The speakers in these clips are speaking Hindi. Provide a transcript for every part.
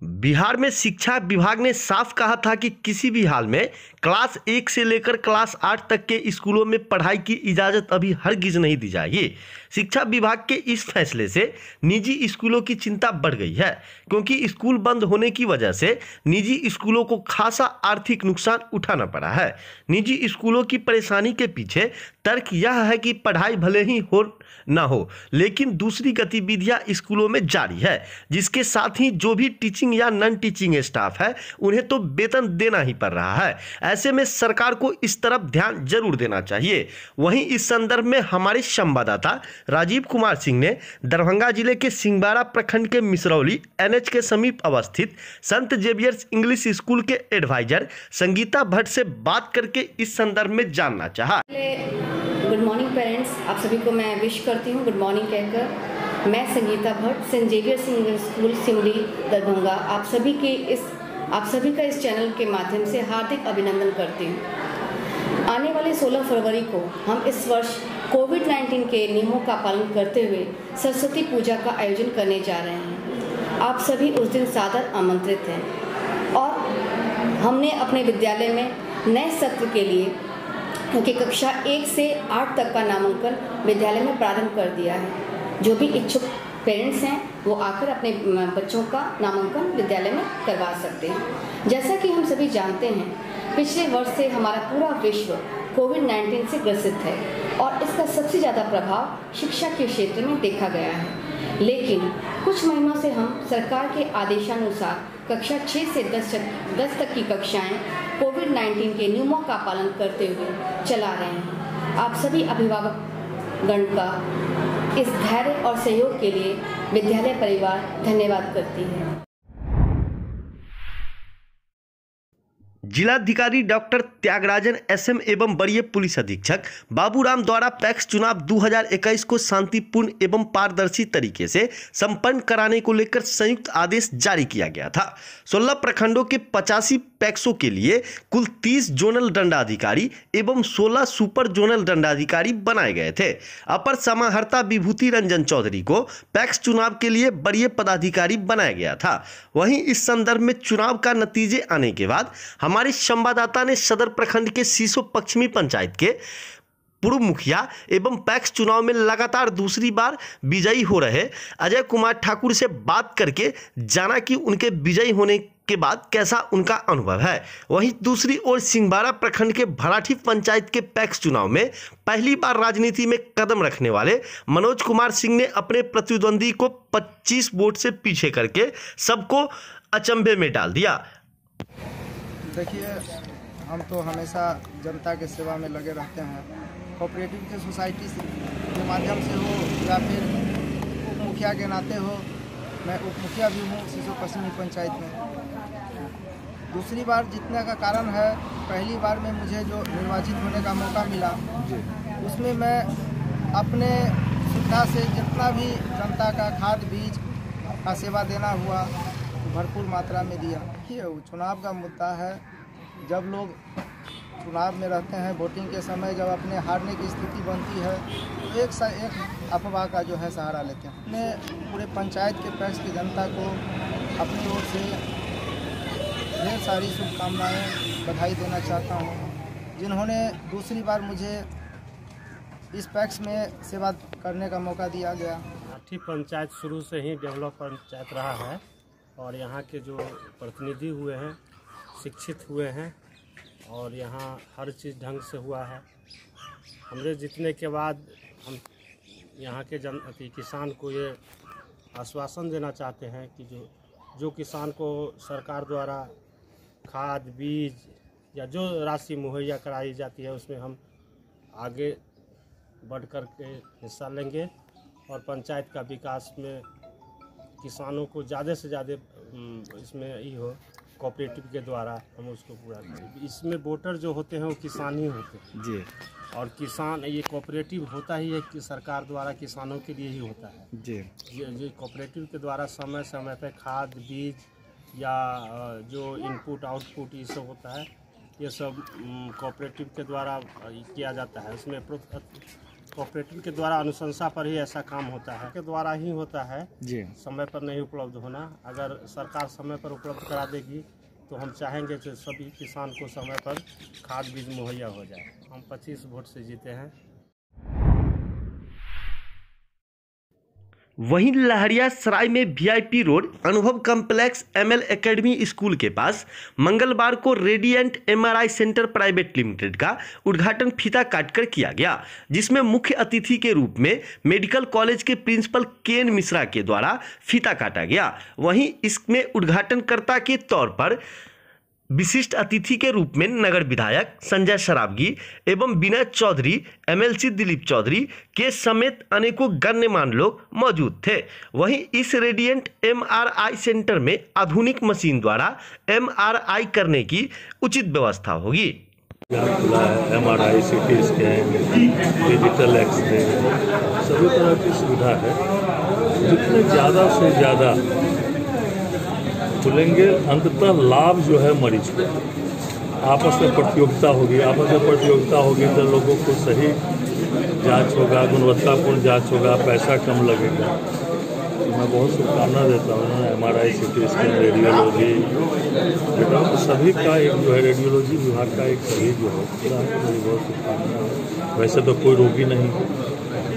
बिहार में शिक्षा विभाग ने साफ कहा था कि किसी भी हाल में क्लास 1 से लेकर क्लास 8 तक के स्कूलों में पढ़ाई की इजाज़त अभी हरगिज नहीं दी जाएगी। शिक्षा विभाग के इस फैसले से निजी स्कूलों की चिंता बढ़ गई है, क्योंकि स्कूल बंद होने की वजह से निजी स्कूलों को खासा आर्थिक नुकसान उठाना पड़ा है। निजी स्कूलों की परेशानी के पीछे तर्क यह है कि पढ़ाई भले ही हो ना हो, लेकिन दूसरी गतिविधियां स्कूलों में जारी है, जिसके साथ ही जो भी टीचिंग या नॉन टीचिंग स्टाफ है उन्हें तो वेतन देना ही पड़ रहा है। ऐसे में सरकार को इस तरफ ध्यान जरूर देना चाहिए। वहीं इस संदर्भ में हमारे संवाददाता राजीव कुमार सिंह ने दरभंगा जिले के सिंहवाड़ा प्रखंड के मिसरौली NH के समीप अवस्थित संत जेवियर्स इंग्लिश स्कूल के एडवाइजर संगीता भट्ट से बात करके इस संदर्भ में जानना चाहा। गुड मॉर्निंग पेरेंट्स, आप सभी को मैं विश करती हूँ गुड मॉर्निंग कहकर। मैं Sangeeta Bhatt, Saint Xavier's English School Simri Darbhanga, आप सभी का इस चैनल के माध्यम से हार्दिक अभिनंदन करती हूँ। आने वाले 16 फरवरी को हम इस वर्ष कोविड-19 के नियमों का पालन करते हुए सरस्वती पूजा का आयोजन करने जा रहे हैं। आप सभी उस दिन सादर आमंत्रित हैं। और हमने अपने विद्यालय में नए सत्र के लिए, क्योंकि कक्षा 1 से 8 तक का नामांकन विद्यालय में प्रारंभ कर दिया है। जो भी इच्छुक पेरेंट्स हैं वो आकर अपने बच्चों का नामांकन विद्यालय में करवा सकते हैं। जैसा कि हम सभी जानते हैं, पिछले वर्ष से हमारा पूरा विश्व कोविड-19 से ग्रसित है और इसका सबसे ज़्यादा प्रभाव शिक्षा के क्षेत्र में देखा गया है। लेकिन कुछ महीनों से हम सरकार के आदेशानुसार कक्षा 6 से 10 तक की कक्षाएं कोविड-19 के नियमों का पालन करते हुए चला रहे हैं। आप सभी अभिभावकगण का इस धैर्य और सहयोग के लिए विद्यालय परिवार धन्यवाद करती है। जिलाधिकारी डॉक्टर त्यागराजन SM एवं वरीय पुलिस अधीक्षक बाबूराम द्वारा पैक्स चुनाव 2021 को शांतिपूर्ण एवं पारदर्शी तरीके से संपन्न कराने को लेकर संयुक्त आदेश जारी किया गया था। 16 प्रखंडों के 85 पैक्सों के लिए कुल 30 जोनल दंडाधिकारी एवं 16 सुपर जोनल दंडाधिकारी बनाए गए थे। अपर समाहर्ता विभूति रंजन चौधरी को पैक्स चुनाव के लिए वरीय पदाधिकारी बनाया गया था। वहीं इस संदर्भ में चुनाव का नतीजे आने के बाद हमारे संवाददाता ने सदर प्रखंड के सीसो पश्चिमी पंचायत के पूर्व मुखिया एवं पैक्स चुनाव में लगातार दूसरी बार विजयी हो रहे अजय कुमार ठाकुर से बात करके जाना कि उनके विजयी होने के बाद कैसा उनका अनुभव है। वहीं दूसरी ओर सिंहवाड़ा प्रखंड के भराठी पंचायत के पैक्स चुनाव में पहली बार राजनीति में कदम रखने वाले मनोज कुमार सिंह ने अपने प्रतिद्वंदी को 25 वोट से पीछे करके सबको अचंभे में डाल दिया। देखिए, हम तो हमेशा जनता के सेवा में लगे रहते हैं। कोऑपरेटिव के सोसाइटी के माध्यम से हो या फिर उप मुखिया के नाते हो, मैं उप मुखिया भी हूँ सीसो पश्चिमी पंचायत में। दूसरी बार जीतने का कारण है, पहली बार में मुझे जो निर्वाचित होने का मौका मिला उसमें मैं अपने सुविधा से जितना भी जनता का खाद बीज का सेवा देना हुआ भरपूर मात्रा में दिया। ये चुनाव का मुद्दा है। जब लोग चुनाव में रहते हैं, वोटिंग के समय जब अपने हारने की स्थिति बनती है तो एक से एक अफवाह का जो है सहारा लेते हैं। मैं पूरे पंचायत के पैक्स की जनता को अपनी ओर से ढेर सारी शुभकामनाएं, बधाई देना चाहता हूं, जिन्होंने दूसरी बार मुझे इस पैक्स में सेवा करने का मौका दिया गया। भराठी पंचायत शुरू से ही डेवलप पंचायत रहा है और यहाँ के जो प्रतिनिधि हुए हैं शिक्षित हुए हैं और यहाँ हर चीज़ ढंग से हुआ है। हमरे जीतने के बाद हम यहाँ के किसान को ये आश्वासन देना चाहते हैं कि जो किसान को सरकार द्वारा खाद बीज या जो राशि मुहैया कराई जाती है उसमें हम आगे बढ़ कर के हिस्सा लेंगे और पंचायत का विकास में किसानों को ज़्यादा से ज़्यादा इसमें ही हो, कोऑपरेटिव के द्वारा हम उसको पूरा करें। इसमें वोटर जो होते हैं वो किसान ही होते हैं जी, और किसान ये कोऑपरेटिव होता ही है कि सरकार द्वारा किसानों के लिए ही होता है जी। ये कोऑपरेटिव के द्वारा समय समय पर खाद बीज या जो इनपुट आउटपुट ये सब होता है, ये सब कोऑपरेटिव के द्वारा किया जाता है। उसमें कोऑपरेटिव के द्वारा अनुशंसा पर ही ऐसा काम होता है, के द्वारा ही होता है जी। समय पर नहीं उपलब्ध होना। अगर सरकार समय पर उपलब्ध करा देगी तो हम चाहेंगे कि सभी किसान को समय पर खाद बीज मुहैया हो जाए। हम 25 वोट से जीते हैं। वहीं लहरियासराय में वीआईपी रोड अनुभव कॉम्प्लेक्स एमएल एकेडमी स्कूल के पास मंगलवार को radiant MRI centre private limited का उद्घाटन फीता काटकर किया गया, जिसमें मुख्य अतिथि के रूप में मेडिकल कॉलेज के प्रिंसिपल केएन मिश्रा के द्वारा फीता काटा गया। वहीं इसमें उद्घाटनकर्ता के तौर पर विशिष्ट अतिथि के रूप में नगर विधायक संजय सरावगी एवं विनय चौधरी, एमएलसी दिलीप चौधरी के समेत अनेकों गण्यमान्य लोग मौजूद थे। वहीं इस रेडिएंट एमआरआई सेंटर में आधुनिक मशीन द्वारा एमआरआई करने की उचित व्यवस्था होगी। यहाँ खुला है MRI, CT scan, digital x ray, सभी तरह की सुविधा है। जितने ज़्यादा से ज़्यादा खुलेंगे, अंततः लाभ जो है मरीज को। आपस में प्रतियोगिता होगी तो लोगों को सही जांच होगा, गुणवत्तापूर्ण जांच होगा, पैसा कम लगेगा। तो मैं बहुत शुभकामना देता हूँ। उन्होंने एमआरआई, सीटी स्कैन, रेडियोलॉजी, बेटा सभी का एक जो है रेडियोलॉजी विभाग का एक सही जो है खुला है। मेरी बहुत शुभकामना है। वैसे तो कोई रोगी नहीं,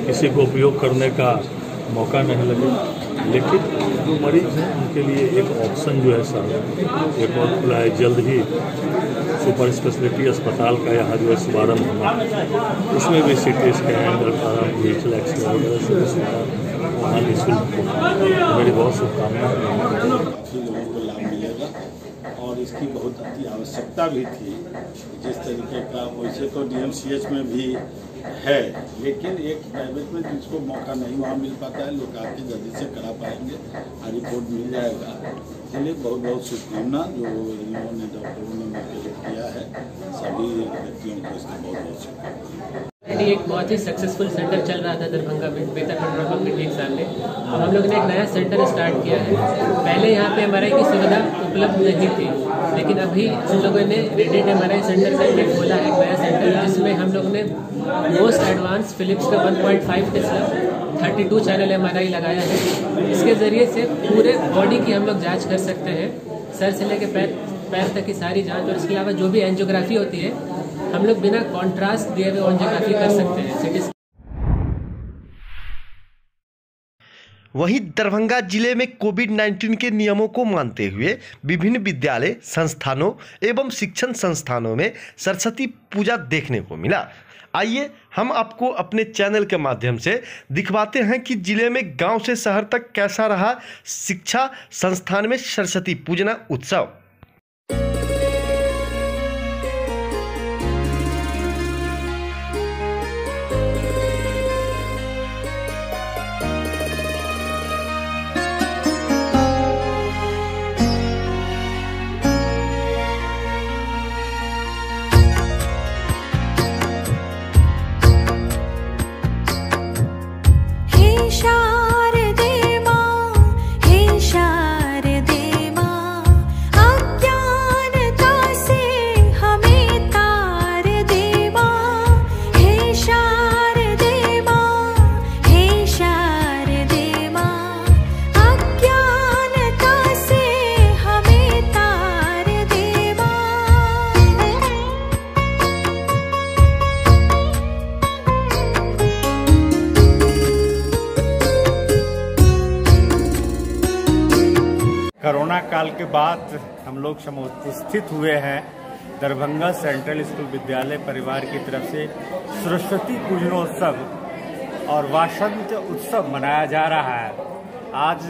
किसी को उपयोग करने का मौका नहीं लगे, लेकिन जो मरीज हैं उनके लिए एक ऑप्शन जो है सर एक और खुला है। जल्द ही सुपर स्पेशलिटी अस्पताल का यहाँ जो है शुभारम्भ होना, उसमें भी सीटी स्कैन, डिजिटल एक्सरे वगैरह सभी सुविधा वहाँ निःशुल्क होगा। मेरी बहुत शुभकामनाएं। लोगों को लाभ मिलेगा और इसकी बहुत अति आवश्यकता भी थी। जिस तरीके का वैसे तो डीएमसीएच में भी है, लेकिन एक प्राइवेट में जिसको मौका नहीं वहाँ मिल पाता है, लोग आके जल्दी से करा पाएंगे और रिपोर्ट मिल जाएगा। इसलिए बहुत बहुत शुभकामना जो इन्होंने डॉक्टरों ने मिलकर किया है। सभी व्यक्तियों को इसकी बहुत बहुत शुभकामना। एक बहुत ही सक्सेसफुल सेंटर चल रहा था दरभंगा में बेहतर पेट्रोल पंप के ठीक सामने। तो हम लोग ने एक नया सेंटर स्टार्ट किया है। पहले यहाँ पे एमआरआई की सुविधा उपलब्ध नहीं थी, लेकिन अभी हम लोगों ने रेडिएंट एमआरआई सेंटर का खोला है, एक नया सेंटर, जिसमें हम लोग ने मोस्ट एडवांस फिलिप्स का 1.5 टेस्ला 32 चैनल एमआरआई लगाया है। इसके ज़रिए से पूरे बॉडी की हम लोग जाँच कर सकते हैं, सर से लेकर पैर तक की सारी जाँच। और इसके अलावा जो भी एंजियोग्राफी होती है हम लोग बिना कॉन्ट्रास्ट दिए हुए एंजियोग्राफी कर सकते हैं। वहीं दरभंगा जिले में कोविड-19 के नियमों को मानते हुए विभिन्न विद्यालय, संस्थानों एवं शिक्षण संस्थानों में सरस्वती पूजा देखने को मिला। आइए हम आपको अपने चैनल के माध्यम से दिखवाते हैं कि जिले में गांव से शहर तक कैसा रहा शिक्षा संस्थान में सरस्वती पूजना उत्सव। कोरोना काल के बाद हम लोग उपस्थित हुए हैं दरभंगा सेंट्रल स्कूल विद्यालय परिवार की तरफ से सरस्वती पूजनोत्सव और वासंत उत्सव मनाया जा रहा है। आज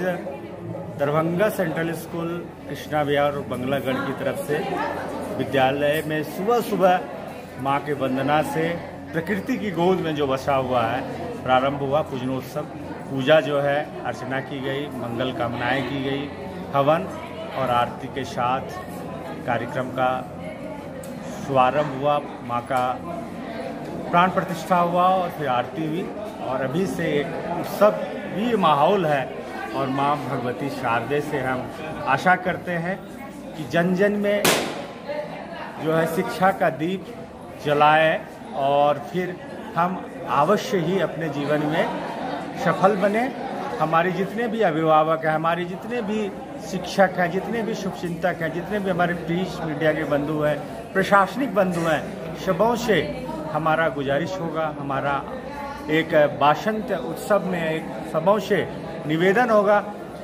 दरभंगा सेंट्रल स्कूल कृष्णा विहार और बंगलागढ़ की तरफ से विद्यालय में सुबह सुबह माँ के वंदना से प्रकृति की गोद में जो बसा हुआ है प्रारंभ हुआ पूजनोत्सव। पूजा जो है अर्चना की गई, मंगल कामनाएं की गई, हवन और आरती के साथ कार्यक्रम का शुभारंभ हुआ, माँ का प्राण प्रतिष्ठा हुआ और फिर आरती हुई। और अभी से एक उत्सव भी माहौल है और माँ भगवती शारदे से हम आशा करते हैं कि जन जन में जो है शिक्षा का दीप जलाए और फिर हम अवश्य ही अपने जीवन में सफल बने। हमारे जितने भी अभिभावक हैं, हमारे जितने भी शिक्षक हैं, जितने भी शुभचिंतक हैं, जितने भी हमारे प्रिंट मीडिया के बंधु हैं, प्रशासनिक बंधु हैं, सबों से हमारा गुजारिश होगा, हमारा एक वासंत उत्सव में एक सबों से निवेदन होगा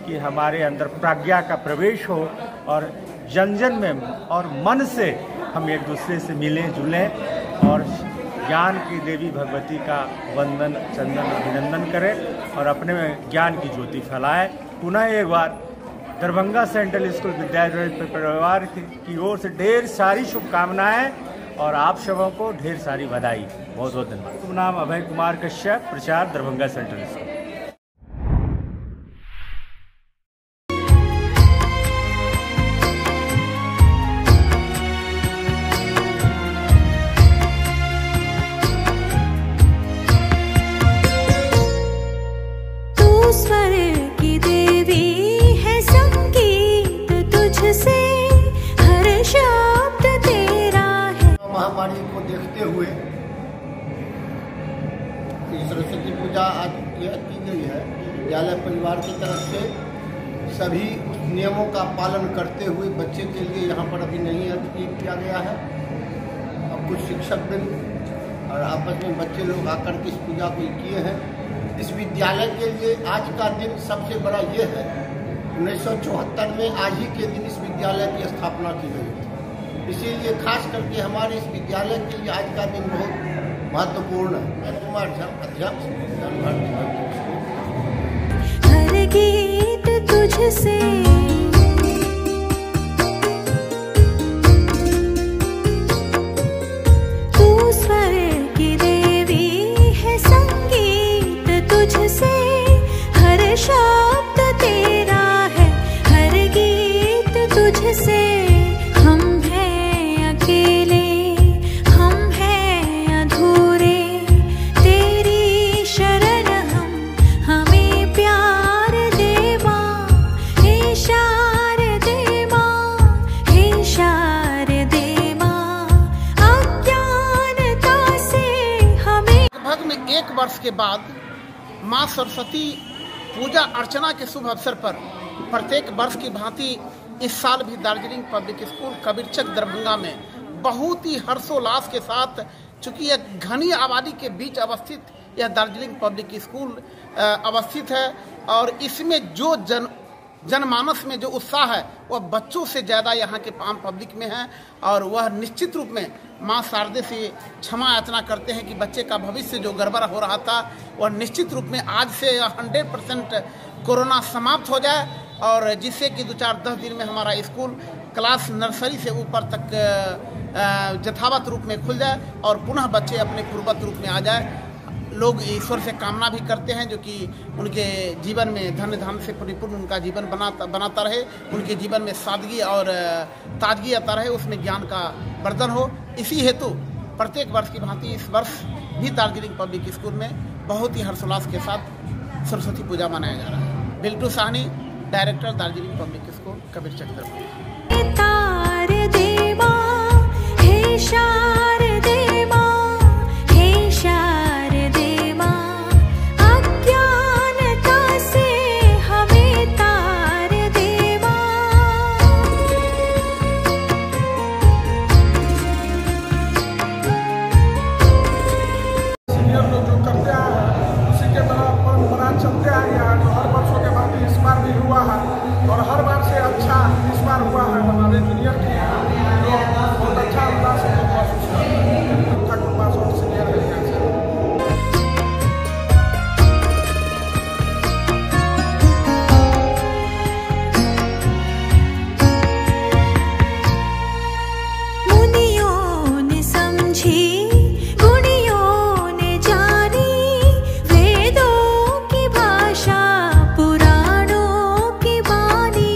कि हमारे अंदर प्रज्ञा का प्रवेश हो और जन जन में और मन से हम एक दूसरे से मिलें जुलें और ज्ञान की देवी भगवती का वंदन चंदन अभिनंदन करें और अपने में ज्ञान की ज्योति फैलाएं। पुनः एक बार दरभंगा सेंट्रल स्कूल विद्यालय परिवार की ओर से ढेर सारी शुभकामनाएं और आप सबों को ढेर सारी बधाई। बहुत बहुत धन्यवाद। शुभ नाम अभय कुमार कश्यप, प्रचार दरभंगा सेंट्रल स्कूल। महामारी को देखते हुए सरस्वती पूजा आज की गई है। विद्यालय परिवार की तरफ से सभी नियमों का पालन करते हुए बच्चे के लिए यहाँ पर अभी नहीं किया गया है। अब कुछ शिक्षक दिन और आपस में बच्चे लोग आकर के इस पूजा को किए हैं। इस विद्यालय के लिए आज का दिन सबसे बड़ा ये है, 1974 में आज ही के दिन इस विद्यालय की स्थापना की गई। इसीलिए खास करके हमारे इस विद्यालय के लिए आज का दिन बहुत महत्वपूर्ण है। कुमार झा, अध्यक्ष हर गीत तुझसे तू स्वर की देवी है, संगीत तुझसे हर शब्द तेरा है, हर गीत तुझसे वर्ष के बाद मां सरस्वती पूजा अर्चना के शुभ अवसर पर प्रत्येक वर्ष की भांति इस साल भी दार्जिलिंग पब्लिक स्कूल कबीरचक दरभंगा में बहुत ही हर्षोल्लास के साथ, चूंकि यह घनी आबादी के बीच अवस्थित यह दार्जिलिंग पब्लिक स्कूल अवस्थित है और इसमें जो जनमानस में जो उत्साह है वह बच्चों से ज़्यादा यहाँ के आम पब्लिक में है और वह निश्चित रूप में माँ शारदे से क्षमा याचना करते हैं कि बच्चे का भविष्य जो गड़बड़ हो रहा था वह निश्चित रूप में आज से 100% कोरोना समाप्त हो जाए और जिससे कि 2-4-10 दिन में हमारा स्कूल क्लास नर्सरी से ऊपर तक यथावत रूप में खुल जाए और पुनः बच्चे अपने पूर्ववत रूप में आ जाए। लोग ईश्वर से कामना भी करते हैं जो कि उनके जीवन में धन धाम से परिपूर्ण उनका जीवन बनाता रहे, उनके जीवन में सादगी और ताजगी आता रहे, उसमें ज्ञान का वर्धन हो। इसी हेतु प्रत्येक वर्ष की भांति इस वर्ष भी दार्जिलिंग पब्लिक स्कूल में बहुत ही हर्षोल्लास के साथ सरस्वती पूजा मनाया जा रहा है। Biltu Sahni, director Darjeeling public school Kabirchak Darbhanga. और हर बार से अच्छा इस बार हुआ है। हमारे जूनियर के बहुत अच्छा अंदाज से महसूस वेदों की भाषा पुराणों की बानी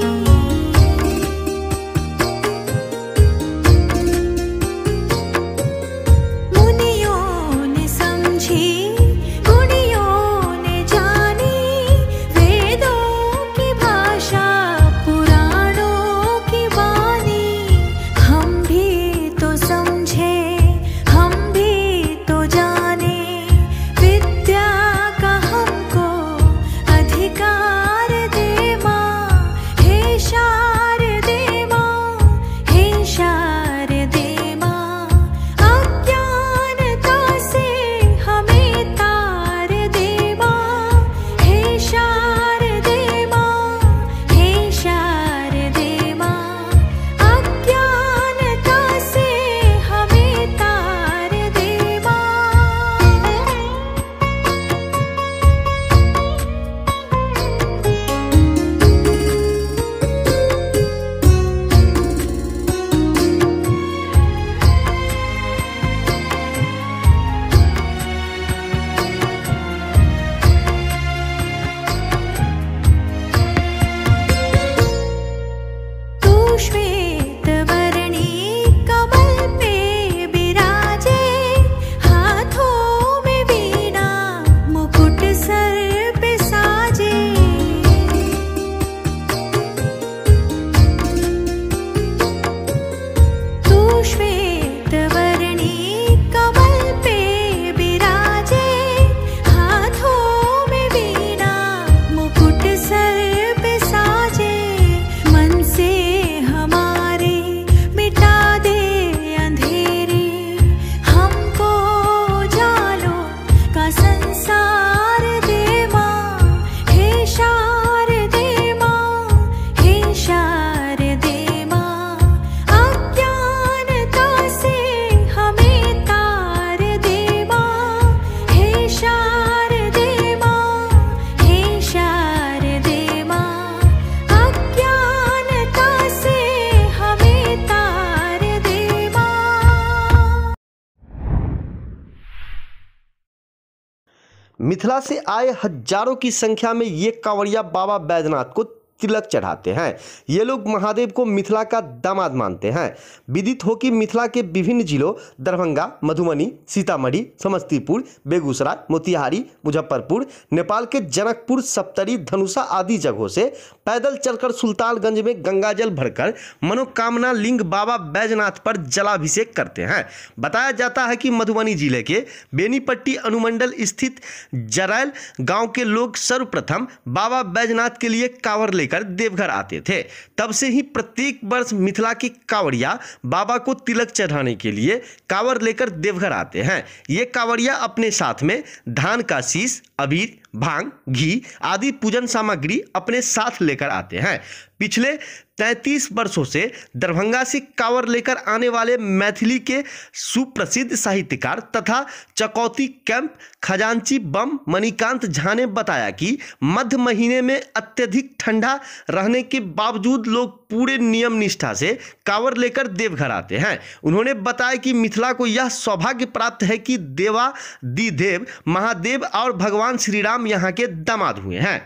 मिथिला से आए हजारों की संख्या में ये कांवड़िया बाबा बैजनाथ को तिलक चढ़ाते हैं। ये लोग महादेव को मिथिला का दामाद मानते हैं। विदित हो कि मिथिला के विभिन्न जिलों दरभंगा, मधुबनी, सीतामढ़ी, समस्तीपुर, बेगूसराय, मोतिहारी, मुजफ्फरपुर, नेपाल के जनकपुर, सप्तरी, धनुषा आदि जगहों से पैदल चलकर सुल्तानगंज में गंगाजल भरकर मनोकामना लिंग बाबा बैजनाथ पर जलाभिषेक करते हैं। बताया जाता है कि मधुबनी जिले के बेनीपट्टी अनुमंडल स्थित जरैल गांव के लोग सर्वप्रथम बाबा बैजनाथ के लिए कांवर लेकर देवघर आते थे। तब से ही प्रत्येक वर्ष मिथिला के कांवड़िया बाबा को तिलक चढ़ाने के लिए कांवर लेकर देवघर आते हैं। ये कांवड़िया अपने साथ में धान का शीश, अबीर, भांग, घी आदि पूजन सामग्री अपने साथ लेकर आते हैं। पिछले 33 वर्षों से दरभंगा से कांवर लेकर आने वाले मैथिली के सुप्रसिद्ध साहित्यकार तथा चकौती कैंप खजांची बम मणिकांत झा ने बताया कि मध्य महीने में अत्यधिक ठंडा रहने के बावजूद लोग पूरे नियम निष्ठा से कांवर लेकर देवघर आते हैं। उन्होंने बताया कि मिथिला को यह सौभाग्य प्राप्त है कि देवादिदेव महादेव और भगवान श्री राम यहाँ के दामाद हुए हैं।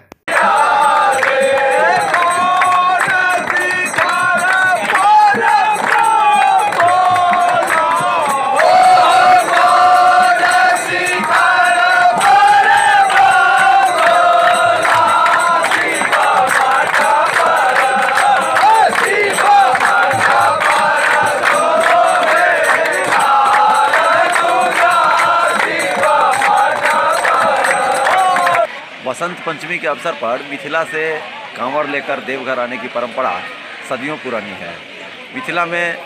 बसंत पंचमी के अवसर पर मिथिला से कांवर लेकर देवघर आने की परंपरा सदियों पुरानी है। मिथिला में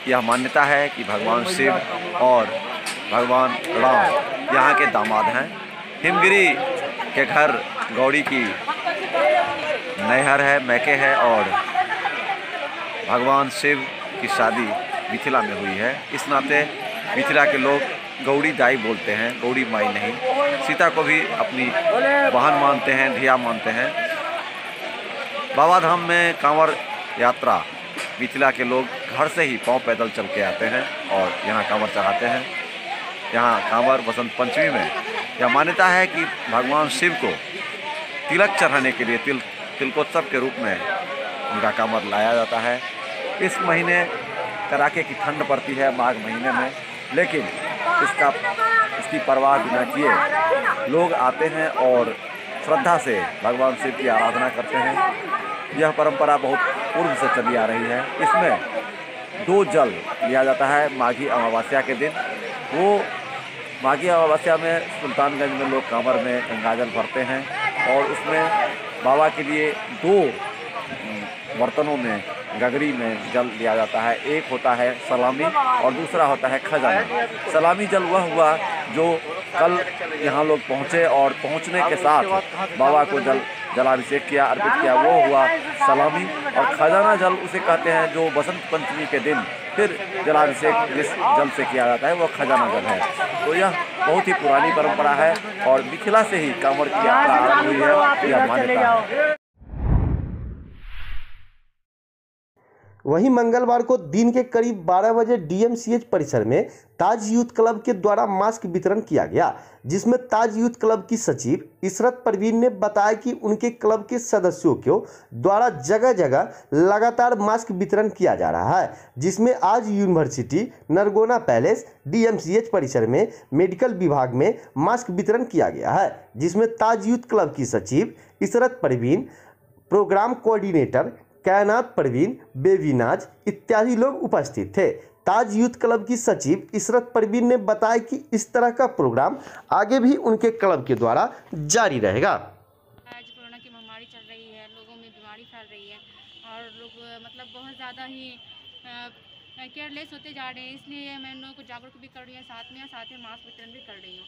यह मान्यता है कि भगवान शिव और भगवान राम यहाँ के दामाद हैं। हिमगिरी के घर गौड़ी की नैहर है, मैके है और भगवान शिव की शादी मिथिला में हुई है। इस नाते मिथिला के लोग गौड़ी दाई बोलते हैं, गौड़ी माई नहीं। सीता को भी अपनी बहन मानते हैं, धिया मानते हैं। बाबा धाम में कांवर यात्रा मिथिला के लोग घर से ही पांव पैदल चल के आते हैं और यहाँ कांवर चढ़ाते हैं। यहाँ कांवर बसंत पंचमी में यह मान्यता है कि भगवान शिव को तिलक चढ़ाने के लिए तिलकोत्सव के रूप में उनका कांवर लाया जाता है। इस महीने कड़ाके की ठंड पड़ती है, माघ महीने में, लेकिन इसकी परवाह बिना किए लोग आते हैं और श्रद्धा से भगवान शिव की आराधना करते हैं। यह परंपरा बहुत पूर्व से चली आ रही है। इसमें 2 जल लिया जाता है माघी अमावस्या के दिन। वो माघी अमावस्या में सुल्तानगंज में लोग कांवर में गंगाजल भरते हैं और उसमें बाबा के लिए 2 बर्तनों में गगरी में जल दिया जाता है। एक होता है सलामी और दूसरा होता है खजाना। सलामी जल वह हुआ जो कल यहाँ लोग पहुँचे और पहुँचने के साथ बाबा को जलाभिषेक किया, अर्पित किया, वो हुआ सलामी। और खजाना जल उसे कहते हैं जो बसंत पंचमी के दिन फिर जलाभिषेक जिस जल से किया जाता है वो खजाना जल है। तो यह बहुत ही पुरानी परंपरा है और मिथिला से ही कांवर की यात्रा आरंभ हुई है, यह मान्यता है। वहीं मंगलवार को दिन के करीब 12 बजे डीएमसीएच परिसर में ताज यूथ क्लब के द्वारा मास्क वितरण किया गया, जिसमें ताज यूथ क्लब की सचिव इशरत परवीन ने बताया कि उनके क्लब के सदस्यों के द्वारा जगह जगह लगातार मास्क वितरण किया जा रहा है, जिसमें आज यूनिवर्सिटी, नरगोना पैलेस, डीएमसीएच परिसर में मेडिकल विभाग में मास्क वितरण किया गया है, जिसमें ताज यूथ क्लब की सचिव इशरत परवीन, प्रोग्राम कोऑर्डिनेटर कायनात परवीन, बेबी नाज इत्यादि लोग उपस्थित थे। ताज यूथ क्लब की सचिव इशरत परवीन ने बताया कि इस तरह का प्रोग्राम आगे भी उनके क्लब के द्वारा जारी रहेगा। आज कोरोना की महामारी चल रही है, लोगों में बीमारी फैल रही है और लोग मतलब बहुत ज़्यादा ही केयरलेस होते जा रहे हैं, इसलिए मैं उन लोगों को जागरूक भी कर रही हूँ, साथ में मास्क वितरण भी कर रही हूँ।